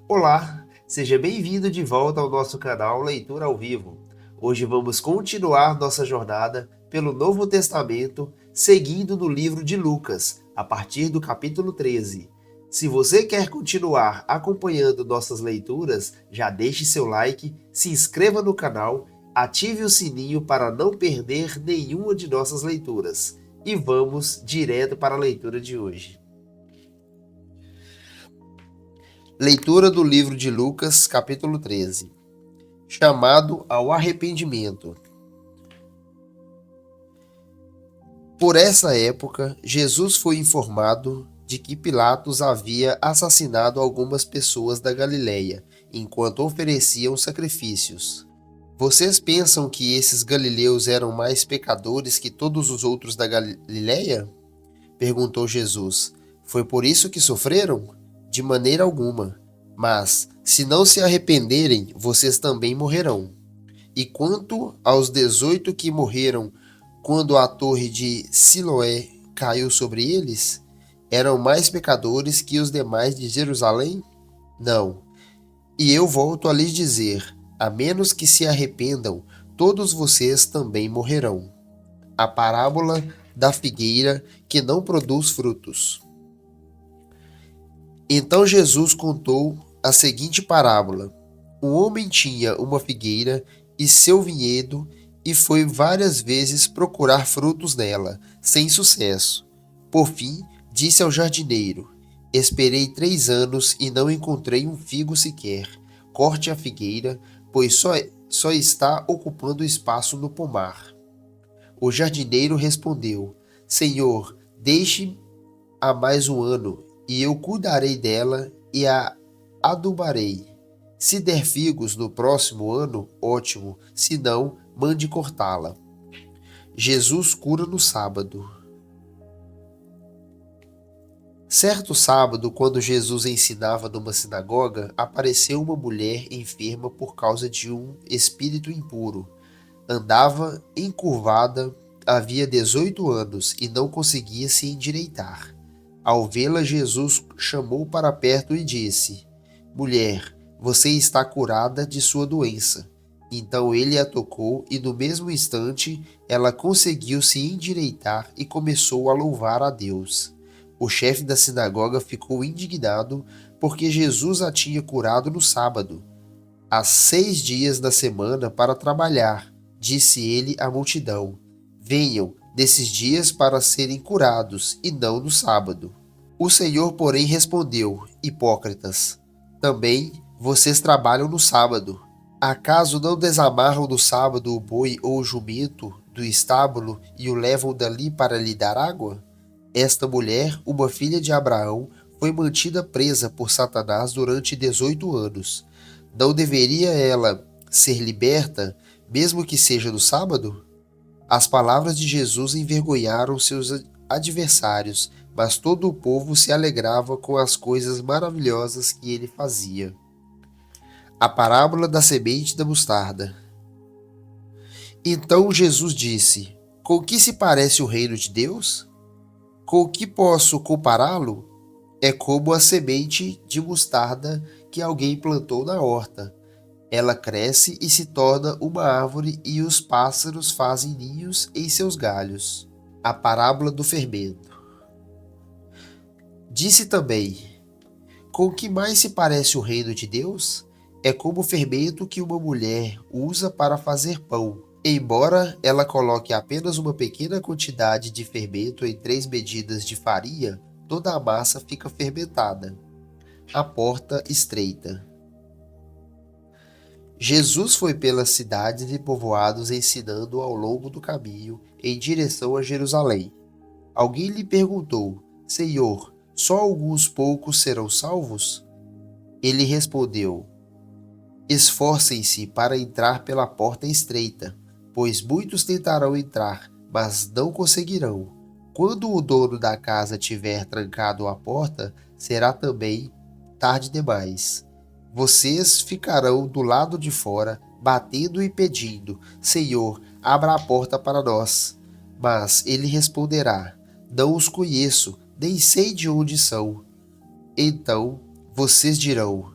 Olá, seja bem-vindo de volta ao nosso canal Leitura ao Vivo. Hoje vamos continuar nossa jornada pelo Novo Testamento, seguindo no livro de Lucas, a partir do capítulo 13. Se você quer continuar acompanhando nossas leituras, já deixe seu like, se inscreva no canal, ative o sininho para não perder nenhuma de nossas leituras. E vamos direto para a leitura de hoje. Leitura do livro de Lucas, capítulo 13. Chamado ao arrependimento. Por essa época, Jesus foi informado de que Pilatos havia assassinado algumas pessoas da Galileia, enquanto ofereciam sacrifícios. Vocês pensam que esses galileus eram mais pecadores que todos os outros da Galileia? Perguntou Jesus. Foi por isso que sofreram? De maneira alguma. Mas, se não se arrependerem, vocês também morrerão. E quanto aos 18 que morreram quando a torre de Siloé caiu sobre eles, eram mais pecadores que os demais de Jerusalém? Não. E eu volto a lhes dizer, a menos que se arrependam, todos vocês também morrerão. A parábola da figueira que não produz frutos. Então Jesus contou a seguinte parábola. Um homem tinha uma figueira e seu vinhedo e foi várias vezes procurar frutos nela, sem sucesso. Por fim, disse ao jardineiro: Esperei 3 anos e não encontrei um figo sequer. Corte a figueira, pois só está ocupando espaço no pomar. O jardineiro respondeu: Senhor, deixe-a mais um ano, e eu cuidarei dela e a adubarei. Se der figos no próximo ano, ótimo, se não, mande cortá-la. Jesus cura no sábado. Certo sábado, quando Jesus ensinava numa sinagoga, apareceu uma mulher enferma por causa de um espírito impuro. Andava encurvada, havia 18 anos e não conseguia se endireitar. Ao vê-la, Jesus chamou para perto e disse: Mulher, você está curada de sua doença. Então ele a tocou e no mesmo instante ela conseguiu se endireitar e começou a louvar a Deus. O chefe da sinagoga ficou indignado porque Jesus a tinha curado no sábado. Há 6 dias da semana para trabalhar, disse ele à multidão. Venham desses dias para serem curados e não no sábado. O Senhor, porém, respondeu: Hipócritas, também vocês trabalham no sábado. Acaso não desamarram no sábado o boi ou o jumento do estábulo e o levam dali para lhe dar água? Esta mulher, uma filha de Abraão, foi mantida presa por Satanás durante 18 anos. Não deveria ela ser liberta, mesmo que seja no sábado? As palavras de Jesus envergonharam seus adversários, mas todo o povo se alegrava com as coisas maravilhosas que ele fazia. A parábola da semente da mostarda. Então Jesus disse: Com que se parece o reino de Deus? Com o que posso compará-lo? É como a semente de mostarda que alguém plantou na horta. Ela cresce e se torna uma árvore e os pássaros fazem ninhos em seus galhos. A parábola do fermento. Disse também: Com que mais se parece o reino de Deus? É como o fermento que uma mulher usa para fazer pão. Embora ela coloque apenas uma pequena quantidade de fermento em 3 medidas de farinha, toda a massa fica fermentada. A porta estreita. Jesus foi pelas cidades e povoados ensinando ao longo do caminho em direção a Jerusalém. Alguém lhe perguntou: Senhor, só alguns poucos serão salvos? Ele respondeu: Esforcem-se para entrar pela porta estreita, pois muitos tentarão entrar, mas não conseguirão. Quando o dono da casa tiver trancado a porta, será também tarde demais. Vocês ficarão do lado de fora, batendo e pedindo: Senhor, abra a porta para nós. Mas ele responderá: Não os conheço, nem sei de onde são. Então vocês dirão: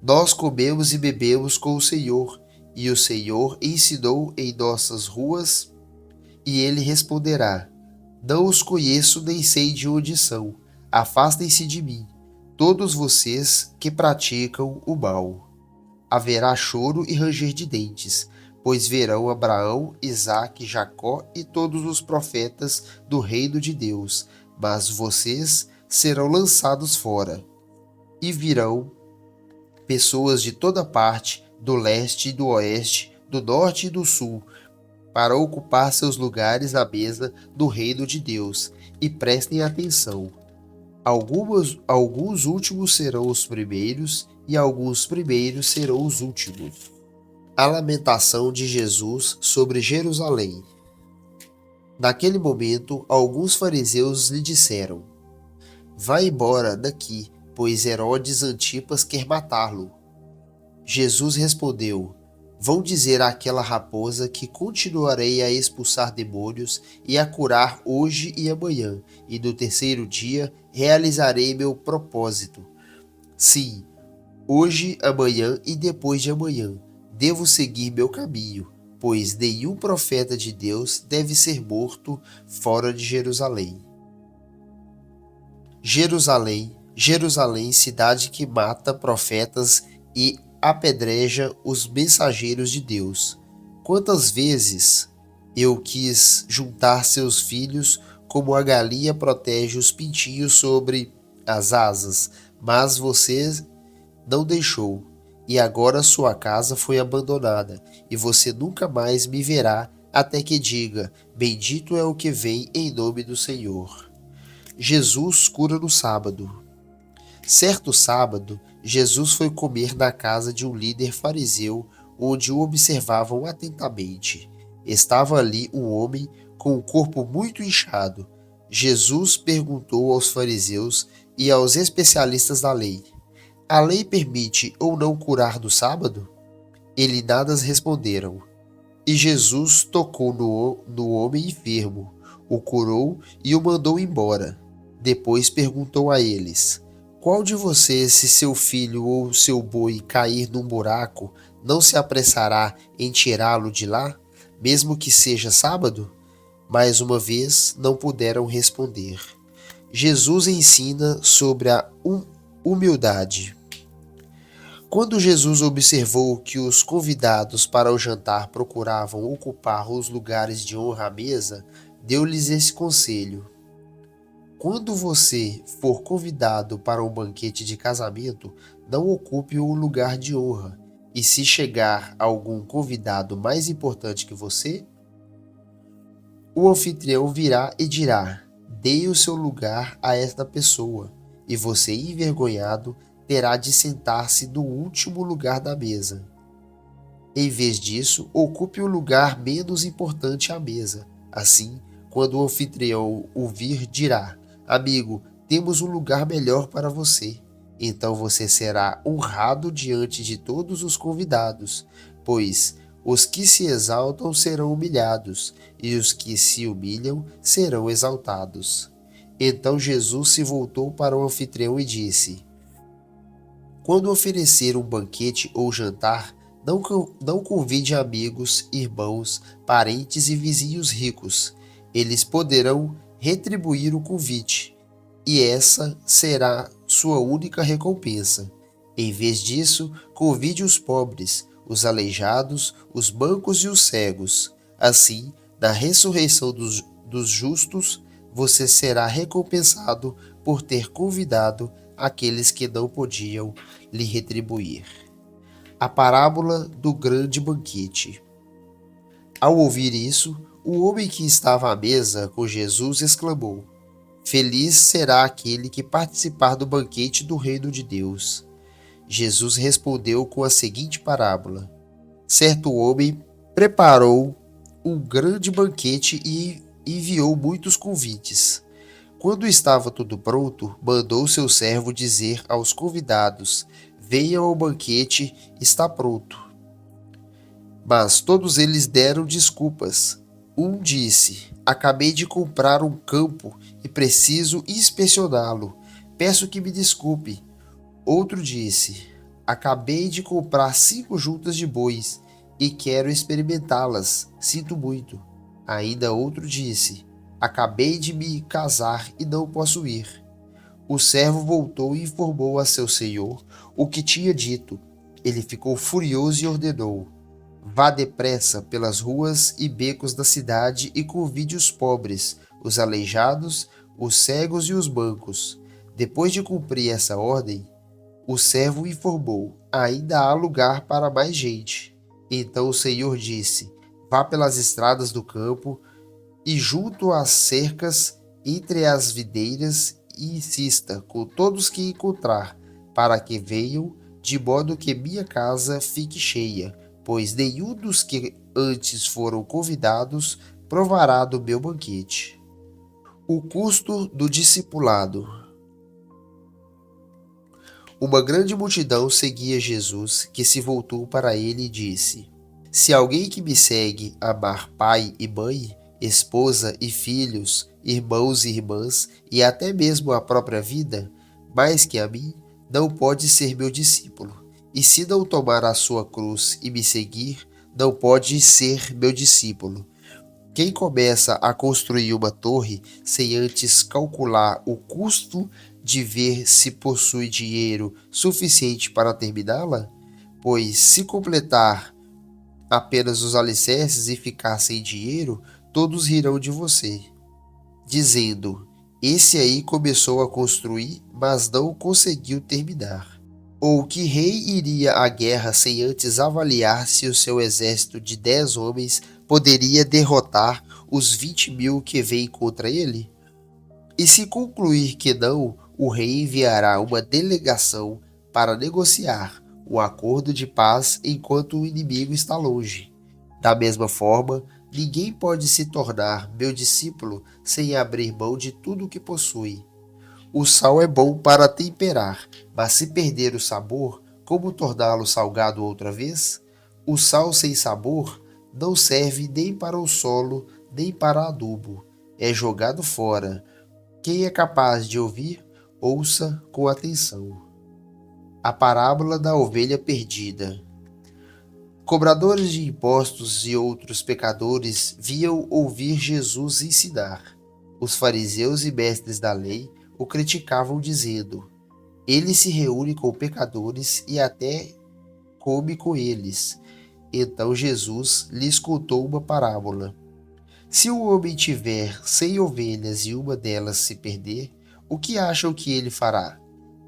Nós comemos e bebemos com o Senhor, e o Senhor ensinou em nossas ruas. E ele responderá: Não os conheço nem sei de onde são. Afastem-se de mim, todos vocês que praticam o mal. Haverá choro e ranger de dentes, pois verão Abraão, Isaque, Jacó e todos os profetas do reino de Deus, mas vocês serão lançados fora. E virão pessoas de toda parte, do leste e do oeste, do norte e do sul, para ocupar seus lugares à mesa do reino de Deus. E prestem atenção. Alguns últimos serão os primeiros, e alguns primeiros serão os últimos. A lamentação de Jesus sobre Jerusalém. Naquele momento, alguns fariseus lhe disseram: Vá embora daqui, pois Herodes Antipas quer matá-lo. Jesus respondeu: Vão dizer àquela raposa que continuarei a expulsar demônios e a curar hoje e amanhã, e no terceiro dia realizarei meu propósito. Sim, hoje, amanhã e depois de amanhã, devo seguir meu caminho, pois nenhum profeta de Deus deve ser morto fora de Jerusalém. Jerusalém, Jerusalém, cidade que mata profetas e apedreja os mensageiros de Deus. Quantas vezes eu quis juntar seus filhos como a galinha protege os pintinhos sobre as asas, mas você não deixou. E agora sua casa foi abandonada, e você nunca mais me verá até que diga: Bendito é o que vem em nome do Senhor. Jesus cura no sábado. Certo sábado, Jesus foi comer na casa de um líder fariseu, onde o observavam atentamente. Estava ali um homem com o corpo muito inchado. Jesus perguntou aos fariseus e aos especialistas da lei: A lei permite ou não curar no sábado? Eles nada responderam. E Jesus tocou no homem enfermo, o curou e o mandou embora. Depois perguntou a eles: Qual de vocês, se seu filho ou seu boi cair num buraco, não se apressará em tirá-lo de lá, mesmo que seja sábado? Mais uma vez não puderam responder. Jesus ensina sobre a humildade. Quando Jesus observou que os convidados para o jantar procuravam ocupar os lugares de honra à mesa, deu-lhes esse conselho: Quando você for convidado para um banquete de casamento, não ocupe o lugar de honra. E se chegar algum convidado mais importante que você, o anfitrião virá e dirá: Dê o seu lugar a esta pessoa. E você, envergonhado, terá de sentar-se no último lugar da mesa. Em vez disso, ocupe o lugar menos importante à mesa. Assim, quando o anfitrião o vir, dirá: Amigo, temos um lugar melhor para você. Então você será honrado diante de todos os convidados, pois os que se exaltam serão humilhados, e os que se humilham serão exaltados. Então Jesus se voltou para o anfitrião e disse: Quando oferecer um banquete ou jantar, não convide amigos, irmãos, parentes e vizinhos ricos. Eles poderão retribuir o convite, e essa será sua única recompensa. Em vez disso, convide os pobres, os aleijados, os mancos e os cegos. Assim, na ressurreição dos justos, você será recompensado por ter convidado aqueles que não podiam lhe retribuir. A parábola do grande banquete. Ao ouvir isso, o homem que estava à mesa com Jesus exclamou: Feliz será aquele que participar do banquete do reino de Deus. Jesus respondeu com a seguinte parábola: Certo homem preparou um grande banquete e enviou muitos convites. Quando estava tudo pronto, mandou seu servo dizer aos convidados: Venham ao banquete, está pronto. Mas todos eles deram desculpas. Um disse: Acabei de comprar um campo e preciso inspecioná-lo. Peço que me desculpe. Outro disse: acabei de comprar 5 juntas de bois e quero experimentá-las. Sinto muito. Ainda outro disse: acabei de me casar e não posso ir. O servo voltou e informou a seu senhor o que tinha dito. Ele ficou furioso e ordenou: vá depressa pelas ruas e becos da cidade e convide os pobres, os aleijados, os cegos e os mancos. Depois de cumprir essa ordem, o servo informou: ainda há lugar para mais gente. Então o Senhor disse: vá pelas estradas do campo e junto às cercas, entre as videiras, e insista com todos que encontrar, para que venham, de modo que minha casa fique cheia, pois nenhum dos que antes foram convidados provará do meu banquete. O custo do discipulado. Uma grande multidão seguia Jesus, que se voltou para ele e disse: se alguém que me segue amar pai e mãe, esposa e filhos, irmãos e irmãs, e até mesmo a própria vida, mais que a mim, não pode ser meu discípulo. E se não tomar a sua cruz e me seguir, não pode ser meu discípulo. Quem começa a construir uma torre sem antes calcular o custo de ver se possui dinheiro suficiente para terminá-la? Pois se completar apenas os alicerces e ficar sem dinheiro, todos rirão de você, dizendo: esse aí começou a construir, mas não conseguiu terminar. Ou que rei iria à guerra sem antes avaliar se o seu exército de 10 homens poderia derrotar os 20.000 que vêm contra ele? E se concluir que não, o rei enviará uma delegação para negociar o acordo de paz enquanto o inimigo está longe. Da mesma forma, ninguém pode se tornar meu discípulo sem abrir mão de tudo o que possui. O sal é bom para temperar, mas se perder o sabor, como torná-lo salgado outra vez? O sal sem sabor não serve nem para o solo, nem para adubo. É jogado fora. Quem é capaz de ouvir, ouça com atenção. A parábola da ovelha perdida. Cobradores de impostos e outros pecadores vinham ouvir Jesus ensinar. Os fariseus e mestres da lei o criticavam, dizendo: ele se reúne com pecadores e até come com eles. Então Jesus lhes contou uma parábola. Se um homem tiver 100 ovelhas e uma delas se perder, o que acham que ele fará?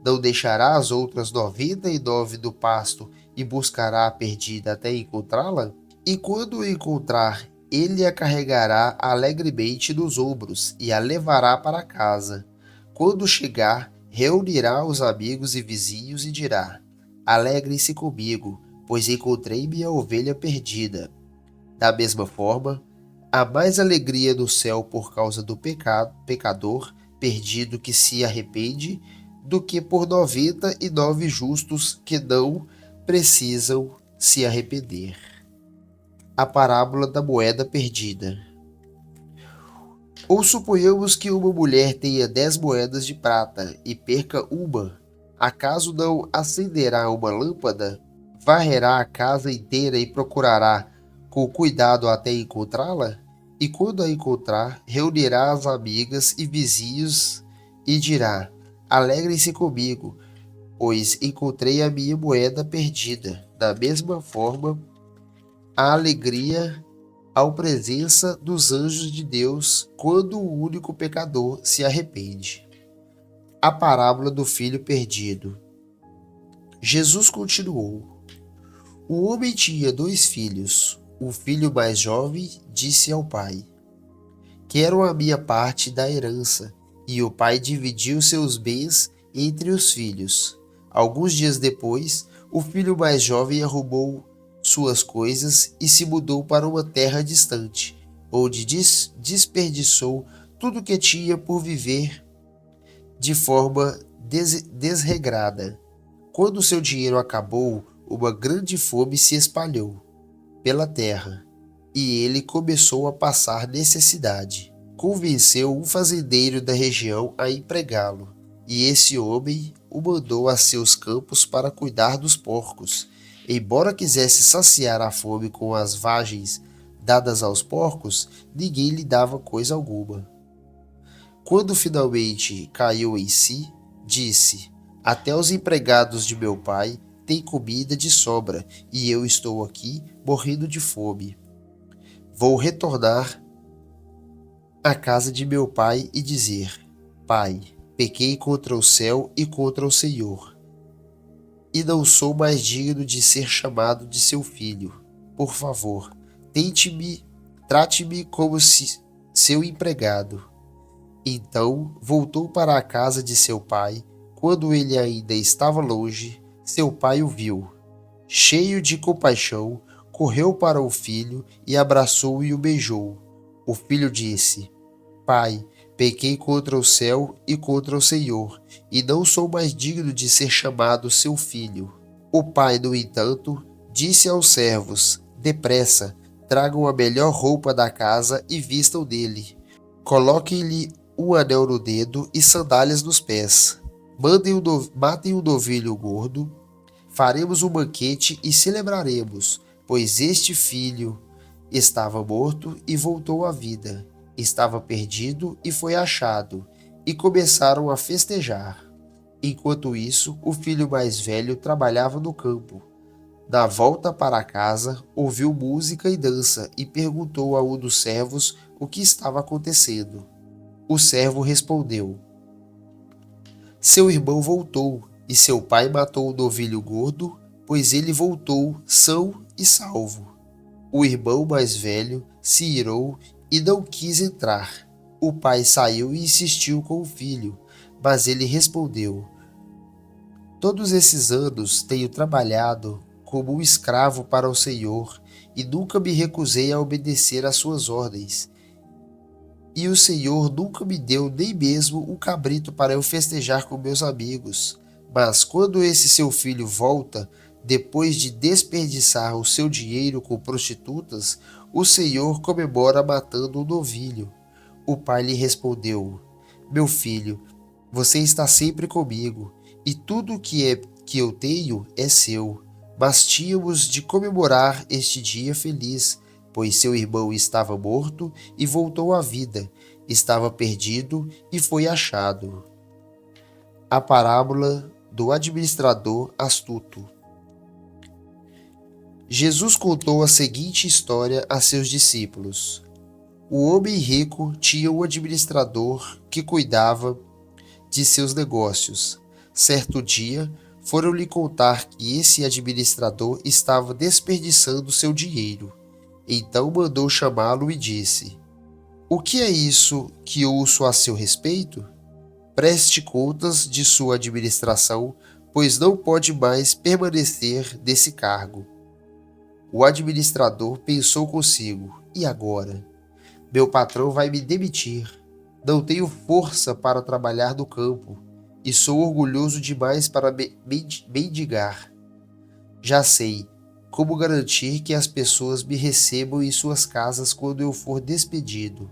Não deixará as outras 99 no pasto e buscará a perdida até encontrá-la? E quando a encontrar, ele a carregará alegremente nos ombros e a levará para casa. Quando chegar, reunirá os amigos e vizinhos e dirá: alegrem-se comigo, pois encontrei minha ovelha perdida. Da mesma forma, há mais alegria no céu por causa do pecador perdido que se arrepende do que por 99 justos que não precisam se arrepender. A parábola da moeda perdida. Ou suponhamos que uma mulher tenha 10 moedas de prata e perca uma. Acaso não acenderá uma lâmpada, varrerá a casa inteira e procurará com cuidado até encontrá-la? E quando a encontrar, reunirá as amigas e vizinhos e dirá: alegrem-se comigo, pois encontrei a minha moeda perdida. Da mesma forma, a alegria à presença dos anjos de Deus quando o único pecador se arrepende. A parábola do filho perdido. Jesus continuou: o homem tinha 2 filhos. O filho mais jovem disse ao pai: quero a minha parte da herança. E o pai dividiu seus bens entre os filhos. Alguns dias depois, o filho mais jovem arrumou suas coisas e se mudou para uma terra distante, onde desperdiçou tudo que tinha por viver de forma desregrada. Quando seu dinheiro acabou, uma grande fome se espalhou pela terra e ele começou a passar necessidade. Convenceu um fazendeiro da região a empregá-lo. E esse homem o mandou a seus campos para cuidar dos porcos. Embora quisesse saciar a fome com as vagens dadas aos porcos, ninguém lhe dava coisa alguma. Quando finalmente caiu em si, disse: Até os empregados de meu pai têm comida de sobra, e eu estou aqui morrendo de fome. Vou retornar à casa de meu pai e dizer: Pai, pequei contra o céu e contra o Senhor, e não sou mais digno de ser chamado de seu filho. Por favor, trate-me como se seu empregado. Então voltou para a casa de seu pai. Quando ele ainda estava longe, seu pai o viu. Cheio de compaixão, correu para o filho e abraçou e o beijou. O filho disse: Pai, pequei contra o céu e contra o Senhor, e não sou mais digno de ser chamado seu filho. O pai, no entanto, disse aos servos: Depressa, tragam a melhor roupa da casa e vistam dele. Coloquem-lhe um anel no dedo e sandálias nos pés. Matem um novilho gordo. Faremos um banquete e celebraremos, pois este filho estava morto e voltou à vida. Estava perdido e foi achado, e começaram a festejar. Enquanto isso, o filho mais velho trabalhava no campo. Na volta para casa, ouviu música e dança e perguntou a um dos servos o que estava acontecendo. O servo respondeu: Seu irmão voltou, e seu pai matou o novilho gordo, pois ele voltou são e salvo. O irmão mais velho se irou e não quis entrar. O pai saiu e insistiu com o filho, mas ele respondeu: Todos esses anos tenho trabalhado como um escravo para o Senhor e nunca me recusei a obedecer às suas ordens. E o Senhor nunca me deu nem mesmo um cabrito para eu festejar com meus amigos. Mas quando esse seu filho volta, depois de desperdiçar o seu dinheiro com prostitutas, o Senhor comemora matando um novilho. O pai lhe respondeu: Meu filho, você está sempre comigo, e tudo que eu tenho é seu. Mas tínhamos de comemorar este dia feliz, pois seu irmão estava morto e voltou à vida, estava perdido e foi achado. A parábola do administrador astuto. Jesus contou a seguinte história a seus discípulos. O homem rico tinha um administrador que cuidava de seus negócios. Certo dia, foram lhe contar que esse administrador estava desperdiçando seu dinheiro. Então mandou chamá-lo e disse: O que é isso que ouço a seu respeito? Preste contas de sua administração, pois não pode mais permanecer nesse cargo. O administrador pensou consigo: E agora? Meu patrão vai me demitir. Não tenho força para trabalhar no campo e sou orgulhoso demais para mendigar. Já sei como garantir que as pessoas me recebam em suas casas quando eu for despedido.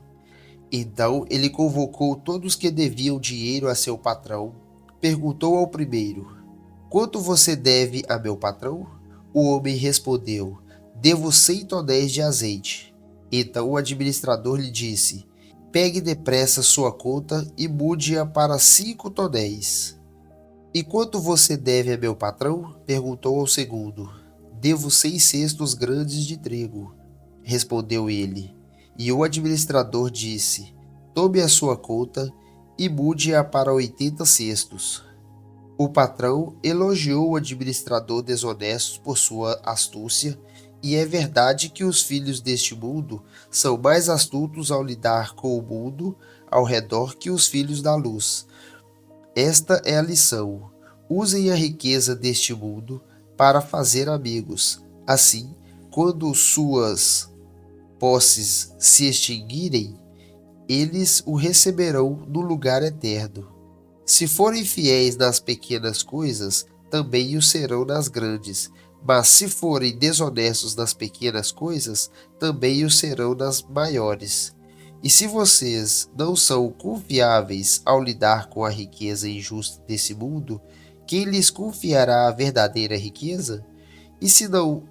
Então ele convocou todos que deviam dinheiro a seu patrão. Perguntou ao primeiro: Quanto você deve a meu patrão? O homem respondeu: Devo 100 tonéis de azeite. Então o administrador lhe disse: Pegue depressa sua conta e mude-a para 5 tonéis. E quanto você deve a meu patrão? Perguntou ao segundo. Devo 6 cestos grandes de trigo, respondeu ele. E o administrador disse: Tome a sua conta e mude-a para 80 cestos. O patrão elogiou o administrador desonesto por sua astúcia, e é verdade que os filhos deste mundo são mais astutos ao lidar com o mundo ao redor que os filhos da luz. Esta é a lição: usem a riqueza deste mundo para fazer amigos. Assim, quando suas posses se extinguirem, eles o receberão no lugar eterno. Se forem fiéis nas pequenas coisas, também o serão nas grandes. Mas se forem desonestos nas pequenas coisas, também o serão nas maiores. E se vocês não são confiáveis ao lidar com a riqueza injusta desse mundo, quem lhes confiará a verdadeira riqueza? E se não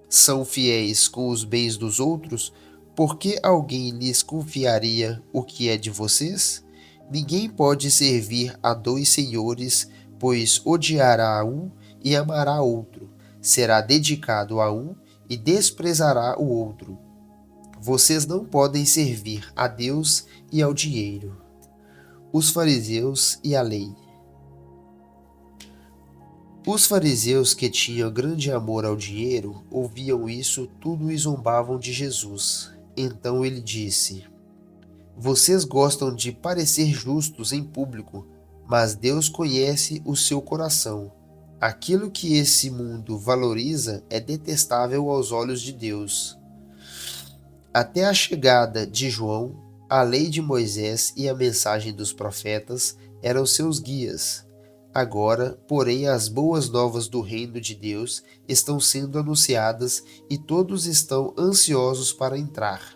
são fiéis com os bens dos outros, por que alguém lhes confiaria o que é de vocês? Ninguém pode servir a dois senhores, pois odiará um e amará outro, será dedicado a um e desprezará o outro. Vocês não podem servir a Deus e ao dinheiro. Os fariseus e a lei. Os fariseus, que tinham grande amor ao dinheiro, ouviam isso tudo e zombavam de Jesus. Então ele disse: Vocês gostam de parecer justos em público, mas Deus conhece o seu coração. Aquilo que esse mundo valoriza é detestável aos olhos de Deus. Até a chegada de João, a lei de Moisés e a mensagem dos profetas eram seus guias. Agora, porém, as boas novas do reino de Deus estão sendo anunciadas e todos estão ansiosos para entrar.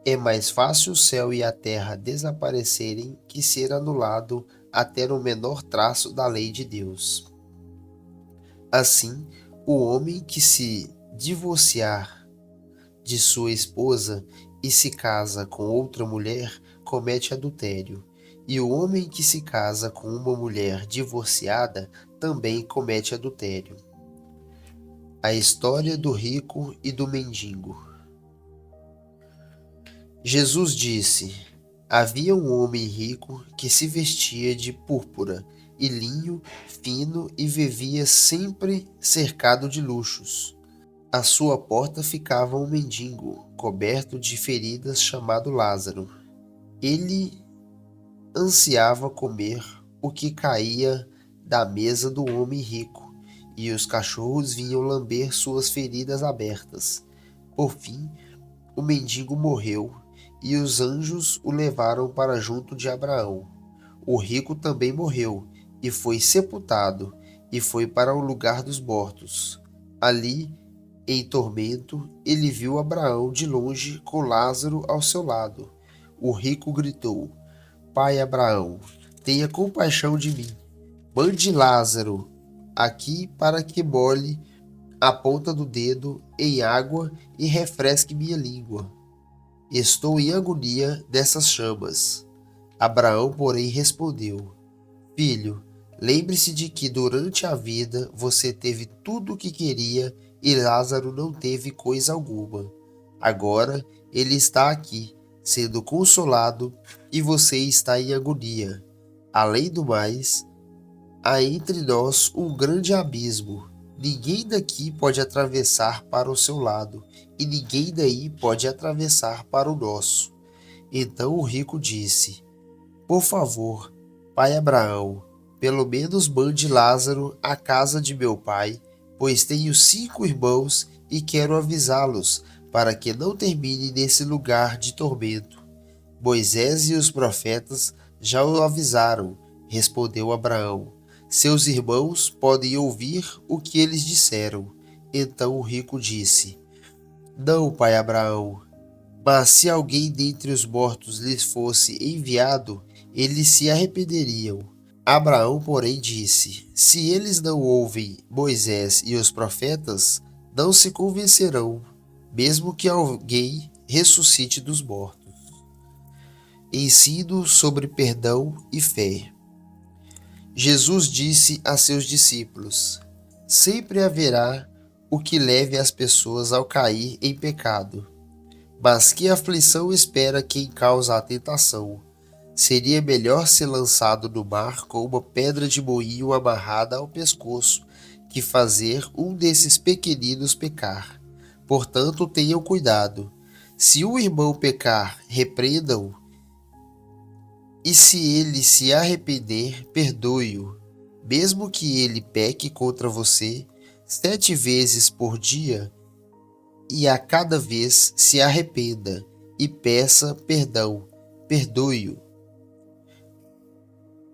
É mais fácil o céu e a terra desaparecerem que ser anulado até o menor traço da lei de Deus. Assim, o homem que se divorciar de sua esposa e se casa com outra mulher comete adultério, e o homem que se casa com uma mulher divorciada também comete adultério. A história do rico e do mendigo. Jesus disse: Havia um homem rico que se vestia de púrpura e linho fino e vivia sempre cercado de luxos. À sua porta ficava um mendigo, coberto de feridas, chamado Lázaro. Ele ansiava comer o que caía da mesa do homem rico, e os cachorros vinham lamber suas feridas abertas. Por fim, o mendigo morreu, e os anjos o levaram para junto de Abraão. O rico também morreu, e foi sepultado, e foi para o lugar dos mortos. Ali, em tormento, ele viu Abraão de longe com Lázaro ao seu lado. O rico gritou: Pai Abraão, tenha compaixão de mim. Mande Lázaro aqui para que molhe a ponta do dedo em água e refresque minha língua. Estou em agonia dessas chamas. Abraão, porém, respondeu: Filho, lembre-se de que durante a vida você teve tudo o que queria e Lázaro não teve coisa alguma. Agora ele está aqui, sendo consolado, e você está em agonia. Além do mais, há entre nós um grande abismo. Ninguém daqui pode atravessar para o seu lado, e ninguém daí pode atravessar para o nosso. Então o rico disse: Por favor, pai Abraão, pelo menos mande Lázaro à casa de meu pai, pois tenho 5 irmãos e quero avisá-los, para que não termine nesse lugar de tormento. Moisés e os profetas já o avisaram, respondeu Abraão. Seus irmãos podem ouvir o que eles disseram. Então o rico disse: Não, pai Abraão, mas se alguém dentre os mortos lhes fosse enviado, eles se arrependeriam. Abraão, porém, disse: Se eles não ouvem Moisés e os profetas, não se convencerão, mesmo que alguém ressuscite dos mortos. Ensino sobre perdão e fé. Jesus disse a seus discípulos: Sempre haverá o que leve as pessoas ao cair em pecado, mas que aflição espera quem causa a tentação. Seria melhor ser lançado no mar com uma pedra de moinho amarrada ao pescoço, que fazer um desses pequeninos pecar. Portanto, tenham cuidado. Se um irmão pecar, repreenda-o, e se ele se arrepender, perdoe-o. Mesmo que ele peque contra você 7 vezes por dia, e a cada vez se arrependa e peça perdão, perdoe-o.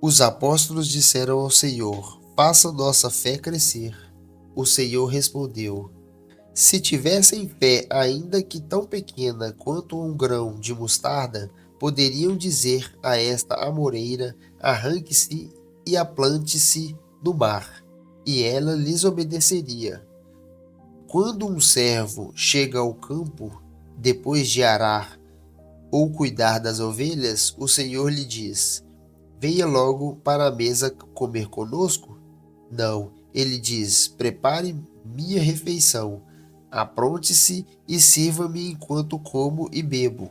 Os apóstolos disseram ao Senhor: Faça nossa fé crescer. O Senhor respondeu: Se tivessem fé, ainda que tão pequena quanto um grão de mostarda, poderiam dizer a esta amoreira: arranque-se e aplante-se no mar, e ela lhes obedeceria. Quando um servo chega ao campo, depois de arar ou cuidar das ovelhas, o senhor lhe diz: venha logo para a mesa comer conosco? Não, ele diz: prepare minha refeição, apronte-se e sirva-me enquanto como e bebo.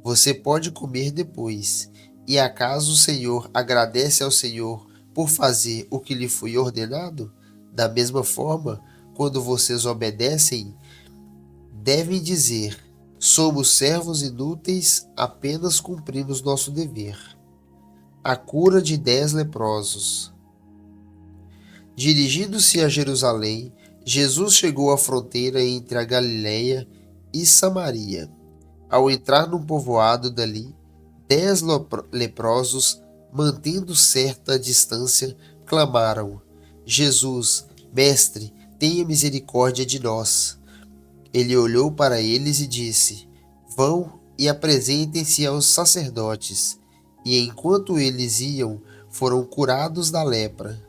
Você pode comer depois. E acaso o senhor agradece ao senhor por fazer o que lhe foi ordenado? Da mesma forma, quando vocês obedecem, devem dizer: somos servos inúteis, apenas cumprimos nosso dever. A cura de 10 leprosos. Dirigindo-se a Jerusalém, Jesus chegou à fronteira entre a Galiléia e Samaria. Ao entrar num povoado dali, 10 leprosos, mantendo certa distância, clamaram: Jesus, mestre, tenha misericórdia de nós. Ele olhou para eles e disse: vão e apresentem-se aos sacerdotes. E enquanto eles iam, foram curados da lepra.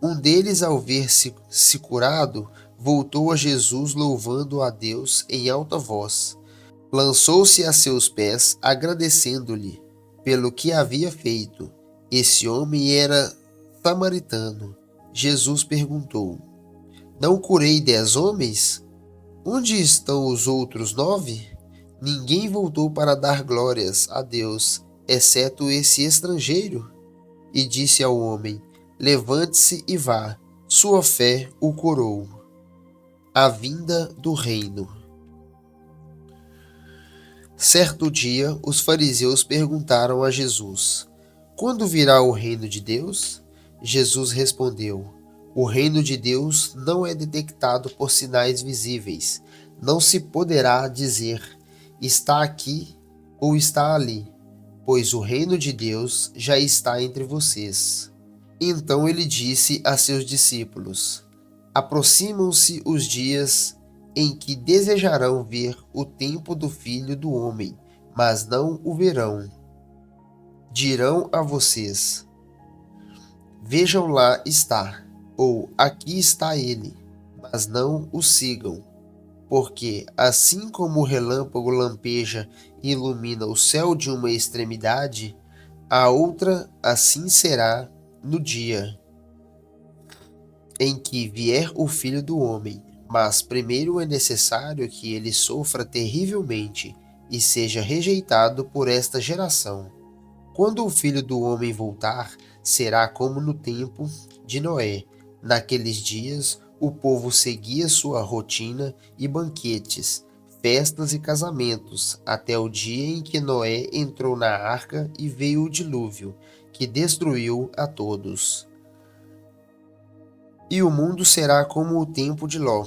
Um deles, ao ver-se curado, voltou a Jesus louvando a Deus em alta voz. Lançou-se a seus pés, agradecendo-lhe pelo que havia feito. Esse homem era samaritano. Jesus perguntou: não curei 10 homens? Onde estão os outros 9? Ninguém voltou para dar glórias a Deus, exceto esse estrangeiro. E disse ao homem: levante-se e vá, sua fé o curou. A vinda do reino. Certo dia, os fariseus perguntaram a Jesus: quando virá o reino de Deus? Jesus respondeu: o reino de Deus não é detectado por sinais visíveis. Não se poderá dizer: está aqui ou está ali, pois o reino de Deus já está entre vocês. Então ele disse a seus discípulos: aproximam-se os dias em que desejarão ver o tempo do Filho do Homem, mas não o verão. Dirão a vocês: vejam, lá está, ou aqui está ele, mas não o sigam. Porque assim como o relâmpago lampeja e ilumina o céu de uma extremidade, a outra assim será no dia em que vier o Filho do Homem. Mas primeiro é necessário que ele sofra terrivelmente e seja rejeitado por esta geração. Quando o Filho do Homem voltar, será como no tempo de Noé. Naqueles dias, o povo seguia sua rotina e banquetes, festas e casamentos, até o dia em que Noé entrou na arca e veio o dilúvio, que destruiu a todos. E o mundo será como o tempo de Ló.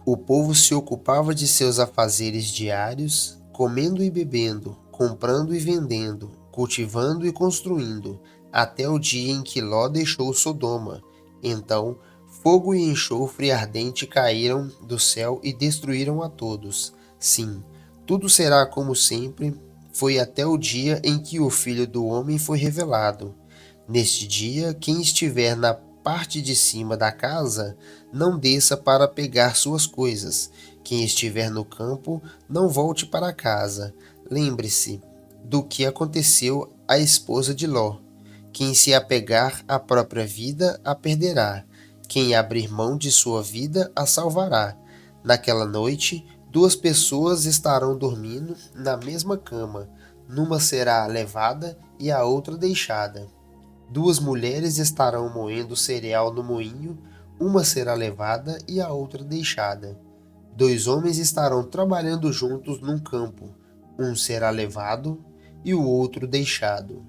O povo se ocupava de seus afazeres diários, comendo e bebendo, comprando e vendendo, cultivando e construindo, até o dia em que Ló deixou Sodoma. Então, fogo e enxofre ardente caíram do céu e destruíram a todos. Sim, tudo será como sempre foi até o dia em que o Filho do Homem foi revelado. Neste dia, quem estiver na parte de cima da casa, não desça para pegar suas coisas. Quem estiver no campo, não volte para casa. Lembre-se do que aconteceu à esposa de Ló. Quem se apegar à própria vida, a perderá. Quem abrir mão de sua vida, a salvará. Naquela noite, 2 pessoas estarão dormindo na mesma cama. Numa será levada e a outra deixada. 2 mulheres estarão moendo cereal no moinho, uma será levada e a outra deixada. 2 homens estarão trabalhando juntos num campo, um será levado e o outro deixado.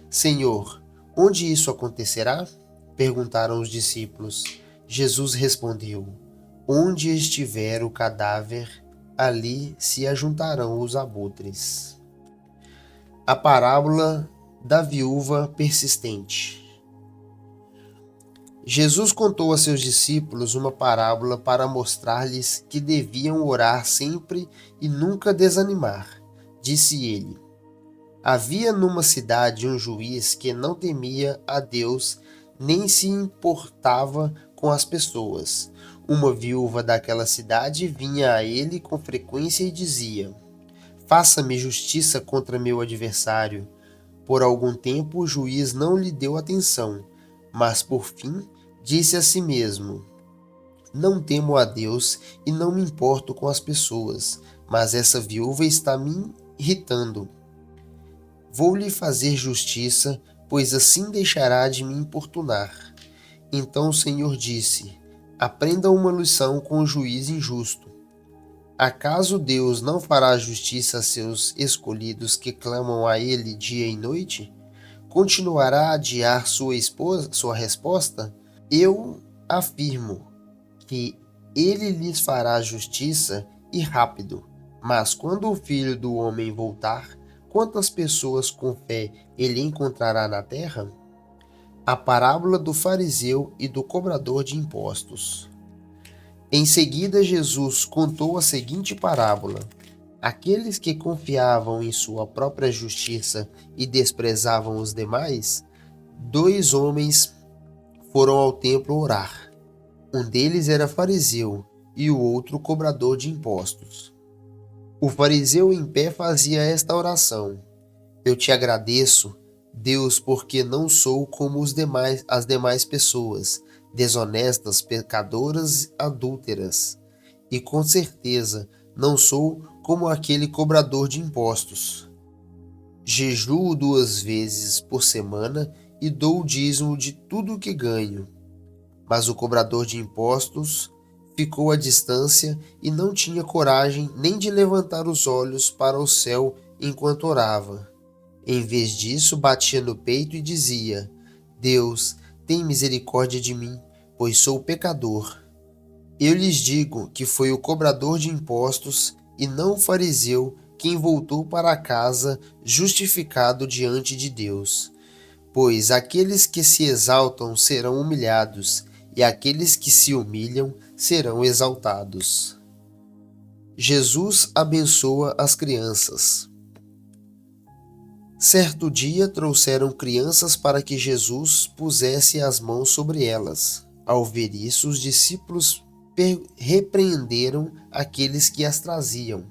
Senhor, onde isso acontecerá? Perguntaram os discípulos. Jesus respondeu: onde estiver o cadáver, ali se ajuntarão os abutres. A parábola da viúva persistente. Jesus contou a seus discípulos uma parábola para mostrar-lhes que deviam orar sempre e nunca desanimar. Disse ele: Havia numa cidade um juiz que não temia a Deus nem se importava com as pessoas. Uma viúva daquela cidade vinha a ele com frequência e dizia: Faça-me justiça contra meu adversário. Por algum tempo o juiz não lhe deu atenção, mas por fim disse a si mesmo: Não temo a Deus e não me importo com as pessoas, mas essa viúva está me irritando. Vou-lhe fazer justiça, pois assim deixará de me importunar. Então o Senhor disse: Aprenda uma lição com o juiz injusto. Acaso Deus não fará justiça a seus escolhidos que clamam a ele dia e noite? Continuará a adiar sua resposta? Eu afirmo que ele lhes fará justiça e rápido. Mas quando o Filho do Homem voltar, quantas pessoas com fé ele encontrará na terra? A parábola do fariseu e do cobrador de impostos. Em seguida, Jesus contou a seguinte parábola: Aqueles que confiavam em sua própria justiça e desprezavam os demais, dois homens foram ao templo orar. Um deles era fariseu e o outro cobrador de impostos. O fariseu em pé fazia esta oração: Eu te agradeço, Deus, porque não sou como as demais pessoas, desonestas, pecadoras, adúlteras. E com certeza não sou como aquele cobrador de impostos. Jejuo 2 vezes por semana e dou o dízimo de tudo o que ganho. Mas o cobrador de impostos ficou à distância e não tinha coragem nem de levantar os olhos para o céu enquanto orava. Em vez disso, batia no peito e dizia: Deus, tem misericórdia de mim, pois sou pecador. Eu lhes digo que foi o cobrador de impostos e não o fariseu quem voltou para casa justificado diante de Deus. Pois aqueles que se exaltam serão humilhados, e aqueles que se humilham serão exaltados. Jesus abençoa as crianças. Certo dia trouxeram crianças para que Jesus pusesse as mãos sobre elas. Ao ver isso, os discípulos repreenderam aqueles que as traziam.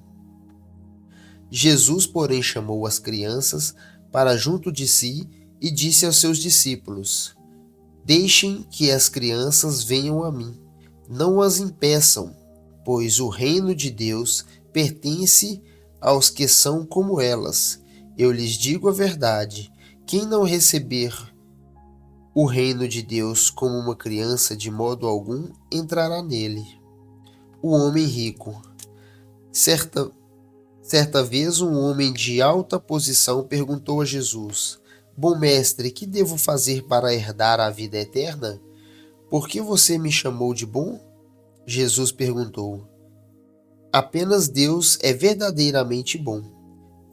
Jesus, porém, chamou as crianças para junto de si e disse aos seus discípulos: Deixem que as crianças venham a mim, não as impeçam, pois o reino de Deus pertence aos que são como elas. Eu lhes digo a verdade: quem não receber o reino de Deus como uma criança, de modo algum entrará nele. O homem rico. Certa vez, um homem de alta posição perguntou a Jesus: Bom mestre, que devo fazer para herdar a vida eterna? Por que você me chamou de bom? Jesus perguntou: Apenas Deus é verdadeiramente bom.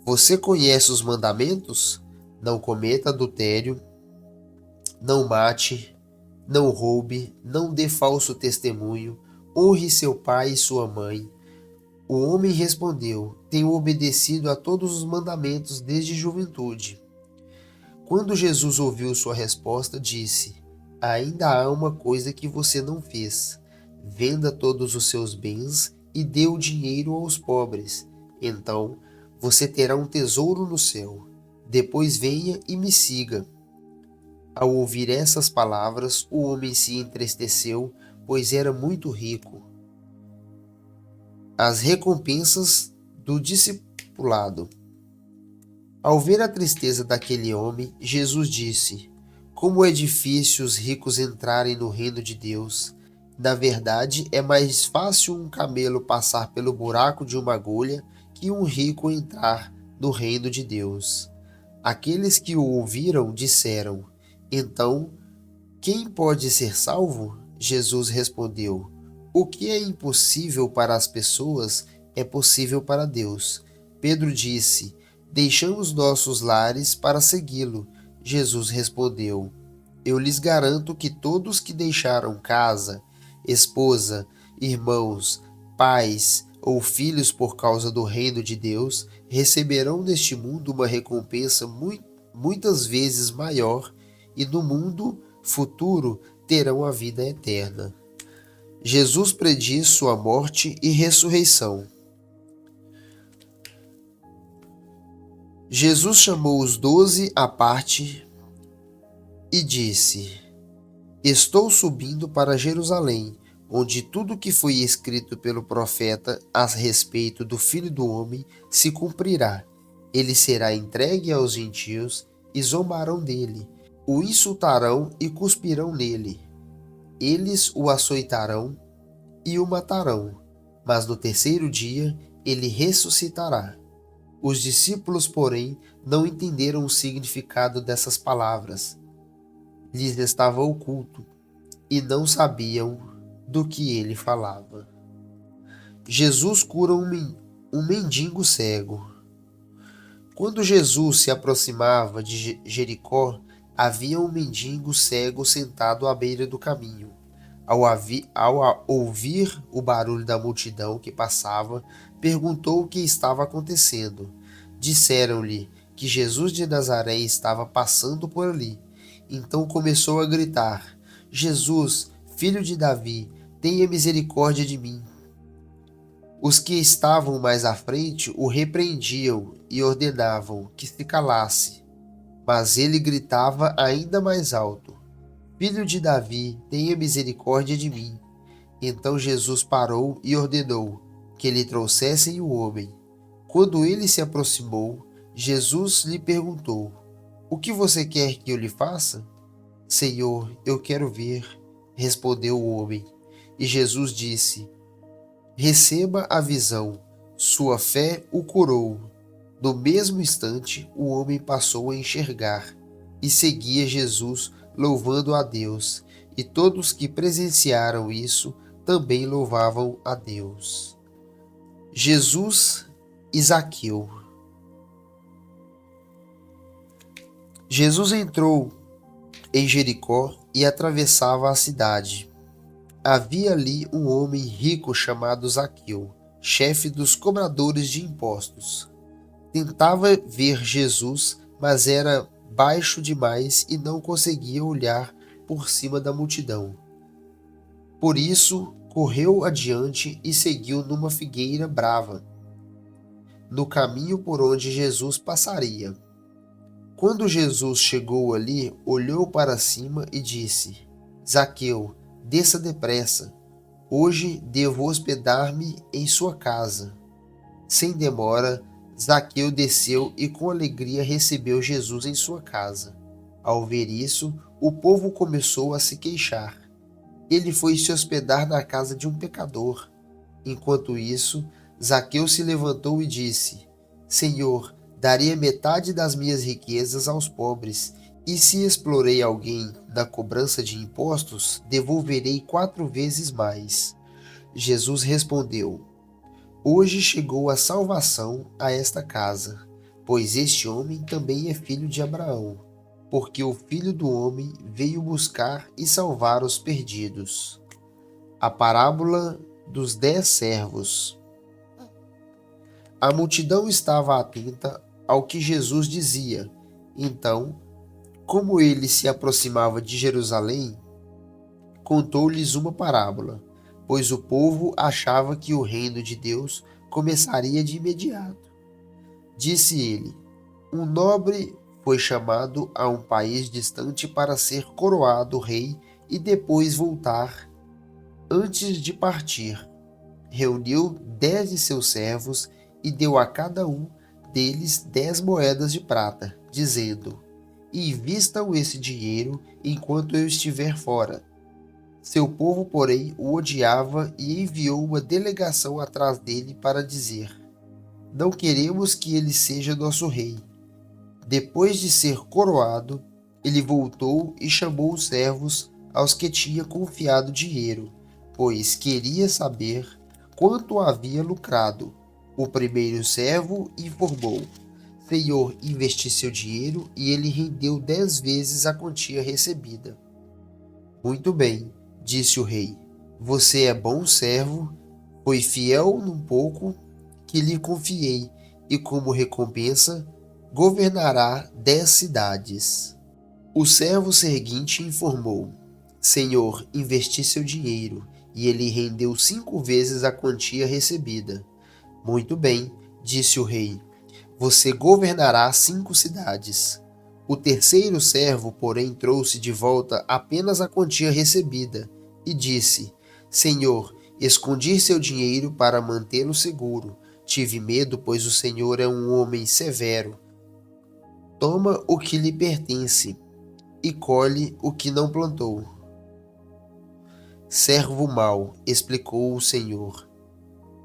Você conhece os mandamentos? Não cometa adultério, não mate, não roube, não dê falso testemunho, honre seu pai e sua mãe. O homem respondeu: Tenho obedecido a todos os mandamentos desde juventude. Quando Jesus ouviu sua resposta, disse: Ainda há uma coisa que você não fez. Venda todos os seus bens e dê o dinheiro aos pobres. Então você terá um tesouro no céu. Depois venha e me siga. Ao ouvir essas palavras, o homem se entristeceu, pois era muito rico. As recompensas do discipulado. Ao ver a tristeza daquele homem, Jesus disse: Como é difícil os ricos entrarem no reino de Deus. Na verdade, é mais fácil um camelo passar pelo buraco de uma agulha que um rico entrar no reino de Deus. Aqueles que o ouviram disseram: Então, quem pode ser salvo? Jesus respondeu: O que é impossível para as pessoas é possível para Deus. Pedro disse: Deixamos nossos lares para segui-lo. Jesus respondeu: Eu lhes garanto que todos que deixaram casa, esposa, irmãos, pais, ou filhos por causa do reino de Deus, receberão neste mundo uma recompensa muitas vezes maior e no mundo futuro terão a vida eterna. Jesus prediz sua morte e ressurreição. Jesus chamou os 12 à parte e disse: Estou subindo para Jerusalém, onde tudo que foi escrito pelo profeta a respeito do Filho do Homem se cumprirá. Ele será entregue aos gentios e zombarão dele, o insultarão e cuspirão nele. Eles o açoitarão e o matarão, mas no terceiro dia ele ressuscitará. Os discípulos, porém, não entenderam o significado dessas palavras. Lhes estava oculto e não sabiam do que ele falava. Jesus cura um mendigo cego. Quando Jesus se aproximava de Jericó, havia um mendigo cego sentado à beira do caminho. Ao ouvir o barulho da multidão que passava, perguntou o que estava acontecendo. Disseram-lhe que Jesus de Nazaré estava passando por ali. Então começou a gritar: Jesus, filho de Davi, tenha misericórdia de mim. Os que estavam mais à frente o repreendiam e ordenavam que se calasse. Mas ele gritava ainda mais alto: Filho de Davi, tenha misericórdia de mim. Então Jesus parou e ordenou que lhe trouxessem o homem. Quando ele se aproximou, Jesus lhe perguntou: O que você quer que eu lhe faça? Senhor, eu quero ver, respondeu o homem. E Jesus disse: Receba a visão, sua fé o curou. No mesmo instante, o homem passou a enxergar e seguia Jesus, louvando a Deus, e todos que presenciaram isso também louvavam a Deus. Jesus e Zaqueu. Jesus entrou em Jericó e atravessava a cidade. Havia ali um homem rico chamado Zaqueu, chefe dos cobradores de impostos. Tentava ver Jesus, mas era baixo demais e não conseguia olhar por cima da multidão. Por isso, correu adiante e seguiu numa figueira brava, no caminho por onde Jesus passaria. Quando Jesus chegou ali, olhou para cima e disse: Zaqueu, desça depressa. Hoje devo hospedar-me em sua casa. Sem demora, Zaqueu desceu e com alegria recebeu Jesus em sua casa. Ao ver isso, o povo começou a se queixar. Ele foi se hospedar na casa de um pecador. Enquanto isso, Zaqueu se levantou e disse: Senhor, daria metade das minhas riquezas aos pobres, e se explorei alguém na cobrança de impostos, devolverei 4 vezes mais. Jesus respondeu: Hoje chegou a salvação a esta casa, pois este homem também é filho de Abraão, porque o Filho do Homem veio buscar e salvar os perdidos. A parábola dos 10 servos. A multidão estava atenta ao que Jesus dizia. Então, como ele se aproximava de Jerusalém, contou-lhes uma parábola, pois o povo achava que o reino de Deus começaria de imediato. Disse ele: Um nobre foi chamado a um país distante para ser coroado rei e depois voltar. Antes de partir, reuniu 10 de seus servos e deu a cada um deles 10 moedas de prata, dizendo: Invistam esse dinheiro enquanto eu estiver fora. Seu povo, porém, o odiava e enviou uma delegação atrás dele para dizer: Não queremos que ele seja nosso rei. Depois de ser coroado, ele voltou e chamou os servos aos que tinha confiado dinheiro, pois queria saber quanto havia lucrado. O primeiro servo informou: Senhor, investi seu dinheiro e ele rendeu 10 vezes a quantia recebida. Muito bem, disse o rei. Você é bom servo, Foi fiel num pouco que lhe confiei, e como recompensa governará 10 cidades. O servo seguinte informou: Senhor, investi seu dinheiro, e ele rendeu 5 vezes a quantia recebida. Muito bem, disse o rei, você governará 5 cidades. O terceiro servo, porém, trouxe de volta apenas a quantia recebida e disse: Senhor, escondi seu dinheiro para mantê-lo seguro. Tive medo, pois o Senhor é um homem severo. Toma o que lhe pertence e colhe o que não plantou. Servo mau, explicou o Senhor.